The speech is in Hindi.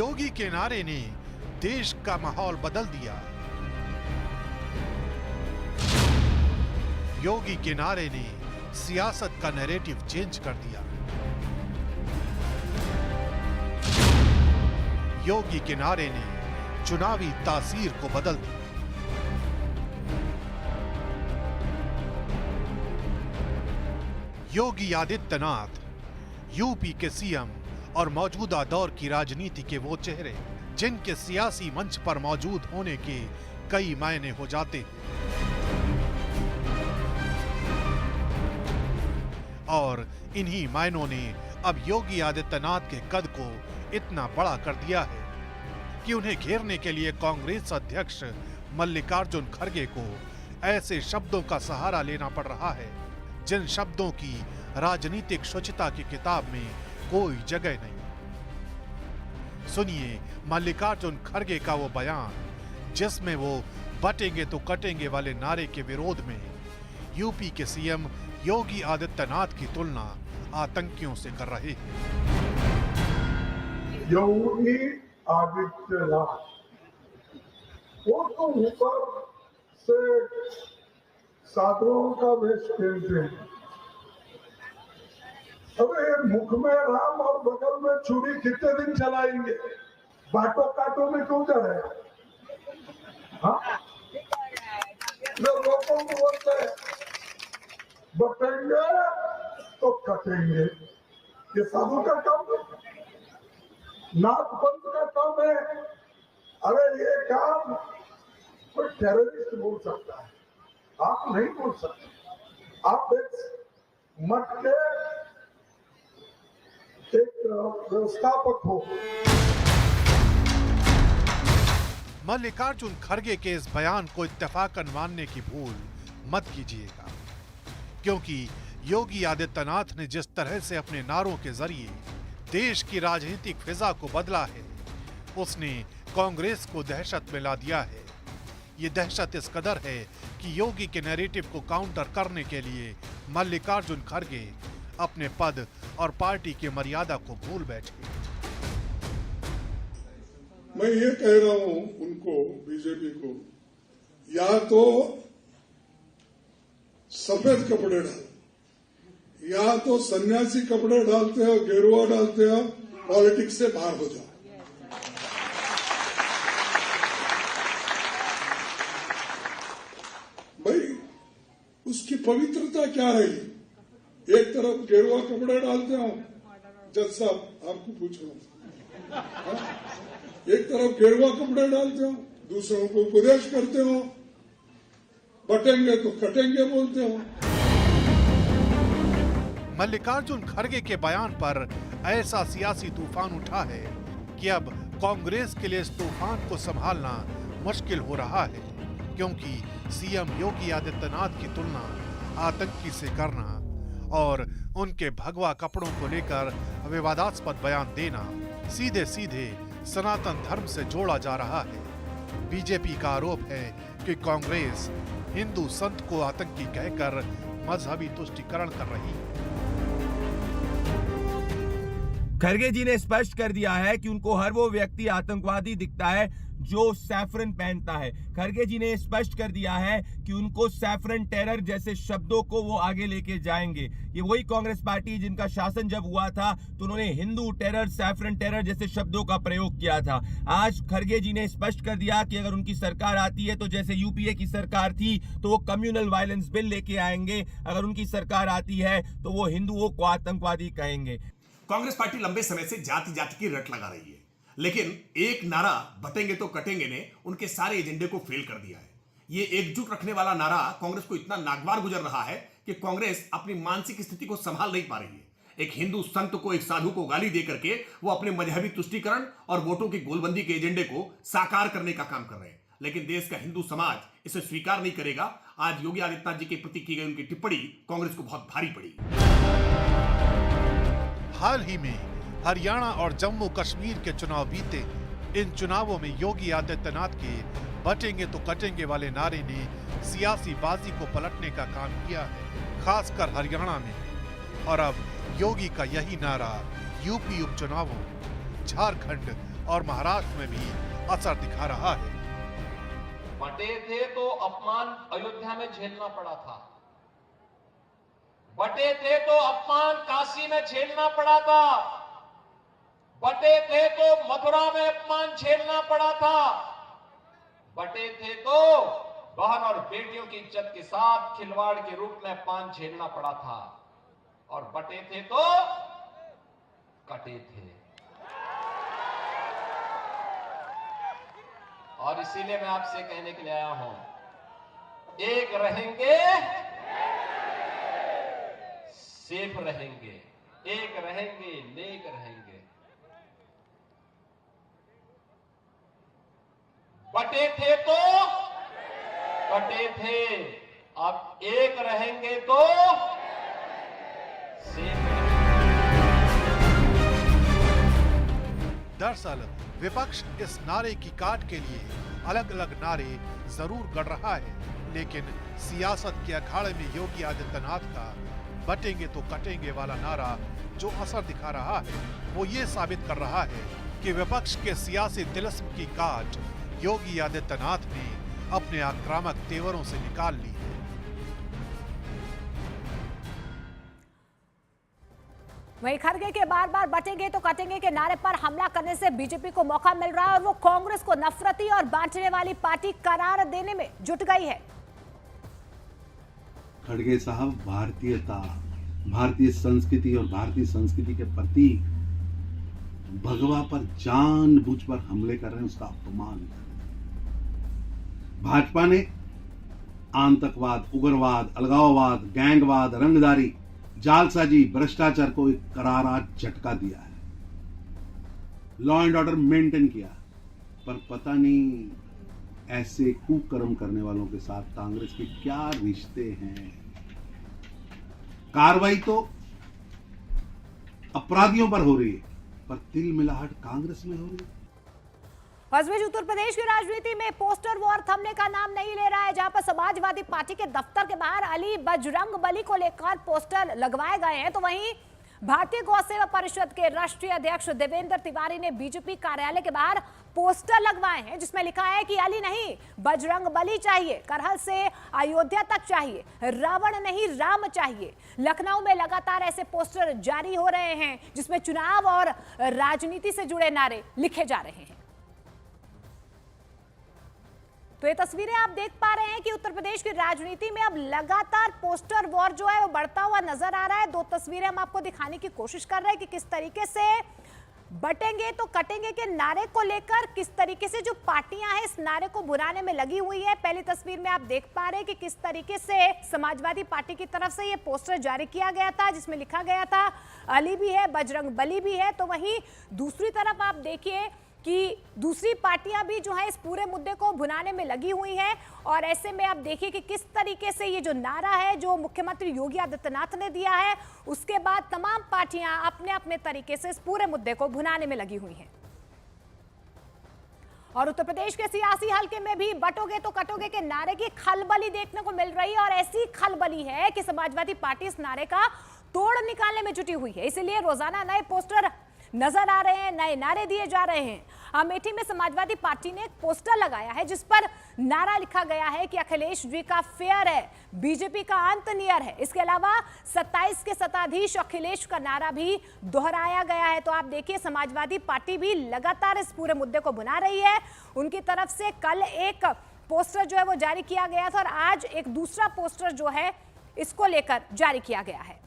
योगी के नारे ने देश का माहौल बदल दिया। योगी के नारे ने सियासत का नैरेटिव चेंज कर दिया। योगी के नारे ने चुनावी तासीर को बदल दिया। योगी आदित्यनाथ यूपी के सीएम और मौजूदा दौर की राजनीति के वो चेहरे जिनके सियासी मंच पर मौजूद होने के कई मायने हो जाते हैं और इन्हीं मायनों ने अब योगी आदित्यनाथ के कद को इतना बड़ा कर दिया है कि उन्हें घेरने के लिए कांग्रेस अध्यक्ष मल्लिकार्जुन खड़गे को ऐसे शब्दों का सहारा लेना पड़ रहा है जिन शब्दों की राजनीतिक शुचिता की किताब में कोई जगह नहीं। सुनिए मल्लिकार्जुन खड़गे का वो बयान जिसमें वो बटेंगे तो कटेंगे वाले नारे के विरोध में यूपी के सीएम योगी आदित्यनाथ की तुलना आतंकियों से कर रहे हैं। योगी आदित्यनाथ वो तो ऊपर से साधुओं का वेश खेलते हैं। अरे मुख में राम और बगल में छुरी कितने दिन चलाएंगे? बाटो काटो में क्यों जा रहे? हाँ, लोगों को बोलते हैं बटेंगे तो कटेंगे। ये साधु का काम है, नाथ पंथ का काम है। अरे ये काम कोई टेररिस्ट बोल सकता है, आप नहीं बोल सकते। आप एक मठ के एक व्यवस्थापक हो। मल्लिकार्जुन खड़गे के इस बयान को इत्तेफाकन मानने की भूल मत कीजिएगा, क्योंकि योगी आदित्यनाथ ने जिस तरह से अपने नारों के जरिए देश की राजनीतिक फिजा को बदला है, उसने कांग्रेस को दहशत में ला दिया है। ये दहशत इस कदर है कि योगी के नैरेटिव को काउंटर करने के लिए मल्लिकार्जुन खड़गे अपने पद और पार्टी की मर्यादा को भूल बैठे। मैं ये कह रहा हूं उनको, बीजेपी को, या तो सफेद कपड़े डालो या तो सन्यासी कपड़े डालते हो, गेरुआ डालते हो, पॉलिटिक्स से बाहर हो जाओ। भाई उसकी पवित्रता क्या रही? एक तरफ गेरुआ कपड़े डालते हो, जज साहब आपको पूछ रहा हूं, एक तरफ गेरुआ कपड़े डालते हो, दूसरों को उपदेश करते हो, बटेंगे तो कटेंगे बोलते हो। मल्लिकार्जुन खड़गे के बयान पर ऐसा सियासी तूफान उठा है कि अब कांग्रेस के लिए इस तूफान को संभालना मुश्किल हो रहा है, क्योंकि सीएम योगी आदित्यनाथ की तुलना आतंकी से करना और उनके भगवा कपड़ों को लेकर विवादास्पद बयान देना सीधे सीधे सनातन धर्म से जोड़ा जा रहा है। बीजेपी का आरोप है कि कांग्रेस हिंदू संत को आतंकी कहकर मजहबी तुष्टीकरण कर रही है। खड़गे जी ने स्पष्ट कर दिया है कि उनको हर वो व्यक्ति आतंकवादी दिखता है जो सैफरन पहनता है। खड़गे जी ने स्पष्ट कर दिया है कि उनको सैफरन टेरर जैसे शब्दों को वो आगे लेके जाएंगे। ये वही कांग्रेस पार्टी जिनका शासन जब हुआ था तो उन्होंने हिंदू टेरर, सैफरन टेरर जैसे शब्दों का प्रयोग किया था। आज खड़गे जी ने स्पष्ट कर दिया कि अगर उनकी सरकार आती है तो जैसे यूपीए की सरकार थी तो वो कम्युनल वायलेंस बिल लेके आएंगे। अगर उनकी सरकार आती है तो वो हिंदुओं को आतंकवादी कहेंगे। कांग्रेस पार्टी लंबे समय से जाति जाति की रट लगा रही है, लेकिन एक नारा बटेंगे तो कटेंगे ने उनके सारे एजेंडे को फेल कर दिया है। ये एकजुट रखने वाला नारा कांग्रेस को इतना नागवार गुजर रहा है कि कांग्रेस अपनी मानसिक स्थिति को संभाल नहीं पा रही है। एक हिंदू संत को, एक साधु को गाली दे करके वो अपने मजहबी तुष्टीकरण और वोटों की गोलबंदी के एजेंडे को साकार करने का काम कर रहे हैं, लेकिन देश का हिंदू समाज इसे स्वीकार नहीं करेगा। आज योगी आदित्यनाथ जी के प्रति की गई उनकी टिप्पणी कांग्रेस को बहुत भारी पड़ी। हाल ही में हरियाणा और जम्मू कश्मीर के चुनाव बीते। इन चुनावों में योगी आदित्यनाथ के बटेंगे तो कटेंगे वाले नारे ने सियासी बाजी को पलटने का काम किया है, खासकर हरियाणा में। और अब योगी का यही नारा यूपी उपचुनावों, झारखंड और महाराष्ट्र में भी असर दिखा रहा है। बटे थे तो अपमान अयोध्या में झेलना पड़ा था, बटे थे तो अपमान काशी में झेलना पड़ा था, बटे थे तो मथुरा में अपमान झेलना पड़ा था, बटे थे तो बहन और बेटियों की इज्जत के साथ खिलवाड़ के रूप में अपमान झेलना पड़ा था, और बटे थे तो कटे थे। और इसीलिए मैं आपसे कहने के लिए आया हूं, एक रहेंगे सेफ रहेंगे, एक रहेंगे नेक रहेंगे। बटे थे तो कटे थे, अब एक रहेंगे तो सेफ रहेंगे। दरअसल विपक्ष इस नारे की काट के लिए अलग अलग नारे जरूर गढ़ रहा है, लेकिन सियासत के अखाड़े में योगी आदित्यनाथ का बटेंगे तो कटेंगे वाला नारा जो असर दिखा रहा है वो ये साबित कर रहा है कि विपक्ष के सियासी तिलिस्म की काट योगी आदित्यनाथ ने अपने आक्रामक तेवरों से निकाल ली है। वहीं खड़गे के बार बार बटेंगे तो कटेंगे के नारे पर हमला करने से बीजेपी को मौका मिल रहा है और वो कांग्रेस को नफरती और बांटने वाली पार्टी करार देने में जुट गई है। खड़गे साहब भारतीयता, भारतीय संस्कृति और भारतीय संस्कृति के प्रति भगवा पर जानबूझकर हमले कर रहे हैं, उसका अपमान कर रहे हैं। भाजपा ने आतंकवाद, उग्रवाद, अलगाववाद, गैंगवाद, रंगदारी, जालसाजी, भ्रष्टाचार को एक करारा झटका दिया है, लॉ एंड ऑर्डर मेंटेन किया, पर पता नहीं ऐसे कुकर्म करने वालों के साथ कांग्रेस के क्या रिश्ते हैं। कार्रवाई तो अपराधियों पर हो रही है, पर तिल मिलाहट कांग्रेस में हो रही है। इस बीच उत्तर प्रदेश की राजनीति में पोस्टर वॉर थमने का नाम नहीं ले रहा है, जहां पर समाजवादी पार्टी के दफ्तर के बाहर अली बजरंगबली को लेकर पोस्टर लगवाए गए हैं, तो वहीं भारतीय गौ सेवा परिषद के राष्ट्रीय अध्यक्ष देवेंद्र तिवारी ने बीजेपी कार्यालय के बाहर पोस्टर लगवाए हैं जिसमें लिखा है कि अली नहीं बजरंगबली चाहिए, करहल से अयोध्या तक चाहिए, रावण नहीं राम चाहिए। लखनऊ में लगातार ऐसे पोस्टर जारी हो रहे हैं जिसमें चुनाव और राजनीति से जुड़े नारे लिखे जा रहे हैं। तो ये तस्वीरें आप देख पा रहे हैं कि उत्तर प्रदेश की राजनीति में अब लगातार पोस्टर वॉर जो है वो बढ़ता हुआ नजर आ रहा है। दो तस्वीरें हम आपको दिखाने की कोशिश कर रहे हैं कि किस तरीके से बटेंगे तो कटेंगे के नारे को लेकर किस तरीके से जो पार्टियां हैं इस नारे को बुराने में लगी हुई है। पहली तस्वीर में आप देख पा रहे हैं कि किस तरीके से समाजवादी पार्टी की तरफ से ये पोस्टर जारी किया गया था जिसमें लिखा गया था अली भी है बजरंगबली भी है। तो वहीं दूसरी तरफ आप देखिए कि दूसरी पार्टियां भी जो है इस पूरे मुद्दे को भुनाने में लगी हुई हैं और ऐसे में आप देखिए कि किस तरीके से ये जो नारा है जो मुख्यमंत्री योगी आदित्यनाथ ने दिया है उसके बाद तमाम पार्टियां अपने अपने तरीके से इस पूरे मुद्दे को भुनाने में लगी हुई हैं। और उत्तर प्रदेश के सियासी हलके में भी बटोगे तो कटोगे के नारे की खलबली देखने को मिल रही है और ऐसी खलबली है कि समाजवादी पार्टी इस नारे का तोड़ निकालने में जुटी हुई है। इसीलिए रोजाना नए पोस्टर नजर आ रहे हैं, नए नारे दिए जा रहे हैं। अमेठी में समाजवादी पार्टी ने एक पोस्टर लगाया है जिस पर नारा लिखा गया है कि अखिलेश जी का फेयर है, बीजेपी का अंत नियर है। इसके अलावा 27 के सत्ताधीश अखिलेश का नारा भी दोहराया गया है। तो आप देखिए समाजवादी पार्टी भी लगातार इस पूरे मुद्दे को बुना रही है। उनकी तरफ से कल एक पोस्टर जो है वो जारी किया गया था और आज एक दूसरा पोस्टर जो है इसको लेकर जारी किया गया है।